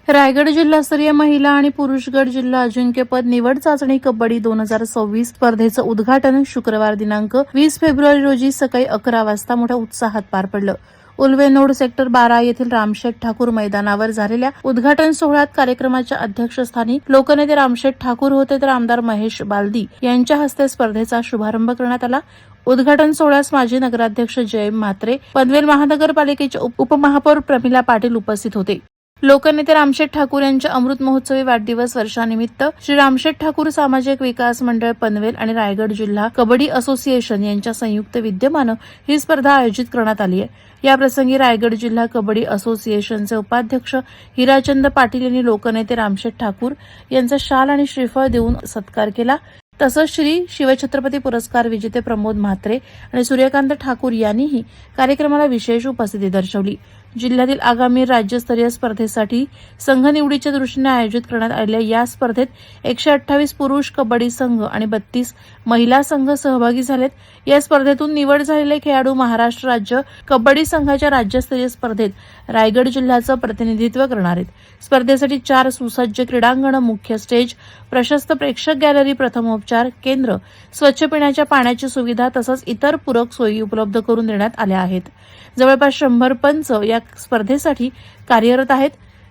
रायगड जिल्हास्तरीय महिला आणि पुरुष गट जिल्हा अजिंक्यपद निवड चाचणी कबड्डी 2026 स्पर्धेचं उद्घाटन शुक्रवार दिनांक 20 फेब्रुवारी रोजी सकाळी 11 वाजता मोठ्या उत्साहात पार पडलं. उल्वेनोड सेक्टर 12 येथील रामशेठ ठाकूर मैदानावर झालेल्या उद्घाटन सोहळ्यात कार्यक्रमाच्या अध्यक्षस्थानी लोकनेते रामशेठ ठाकूर होते, तर आमदार महेश बालदी यांच्या हस्ते स्पर्धेचा शुभारंभ करण्यात आला. उद्घाटन सोहळ्यास माजी नगराध्यक्ष जयम म्हात्रे, पनवेल महानगरपालिकेचे उपमहापौर प्रमिला पाटील उपस्थित होते. लोकनेते रामशेठ ठाकूर यांच्या अमृत महोत्सवी वाढदिवस वर्षानिमित्त श्री रामशेठ ठाकूर सामाजिक विकास मंडळ पनवेल आणि रायगड जिल्हा कबड्डी असोसिएशन यांच्या संयुक्त विद्यमानं ही स्पर्धा आयोजित करण्यात आली आहे. याप्रसंगी रायगड जिल्हा कबड्डी असोसिएशनचे उपाध्यक्ष हिराचंद पाटील यांनी लोकनेते रामशेठ ठाकूर यांचा शाल आणि श्रीफळ देऊन सत्कार केला. तसंच श्री शिवछत्रपती पुरस्कार विजेते प्रमोद म्हात्रे आणि सूर्यकांत ठाकूर यांनीही कार्यक्रमाला विशेष उपस्थिती दर्शवली. जिल्ह्यातील आगामी राज्यस्तरीय स्पर्धेसाठी संघ निवडीच्या दृष्टीने आयोजित करण्यात आलेल्या या स्पर्धेत 128 पुरुष कबड्डी संघ आणि 32 महिला संघ सहभागी झालेत. या स्पर्धेतून निवड झालेले खेळाडू महाराष्ट्र राज्य कबड्डी संघाच्या राज्यस्तरीय स्पर्धेत रायगड जिल्ह्याचं प्रतिनिधित्व करणार आहेत. स्पर्धेसाठी 4 सुसज्ज क्रीडांगण, मुख्य स्टेज, प्रशस्त प्रेक्षक गॅलरी, प्रथमोपचार केंद्र, स्वच्छ पिण्याच्या पाण्याची सुविधा तसंच इतर पूरक सोयी उपलब्ध करून देण्यात आल्या आहेत. जवळपास 100 पंच या स्पर्धेसाठी कार्यरत आहेत.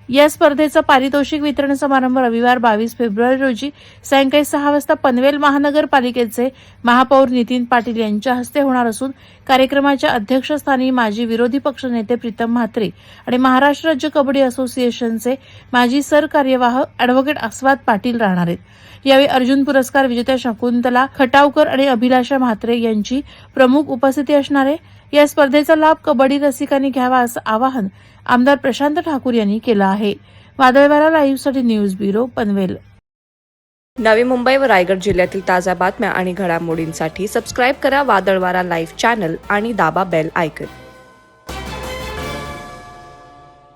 या स्पर्धेचा पारितोषिक वितरण समारंभ रविवार 22 फेब्रुवारी रोजी सायंकाळी 6 वाजता पनवेल महानगरपालिकेचे महापौर नितीन पाटील यांच्या हस्ते होणार असून कार्यक्रमाच्या अध्यक्षस्थानी माजी विरोधी पक्षनेते प्रीतम म्हात्रे आणि महाराष्ट्र राज्य कबड्डी असोसिएशनचे माजी सरकार्यवाह अॅडव्होकेट आस्वाद पाटील राहणार आहेत. यावेळी अर्जुन पुरस्कार विजेत्या शकुंतला खटावकर आणि अभिलाषा म्हात्रे यांची प्रमुख उपस्थिती असणार आहे. या स्पर्धेचा लाभ कबड्डी रसिकांनी घ्यावा असं आवाहन आमदार प्रशांत ठाकूर यांनी केलं आहे. वादळवारा लाईव्हसाठी न्यूज ब्युरो पनवेल. नवी मुंबई व रायगड जिल्ह्यातील ताज्या बातम्या आणि घडामोडींसाठी सबस्क्राईब करा वादळवारा लाईव्ह चॅनल आणि दाबा बेल आयकॉन.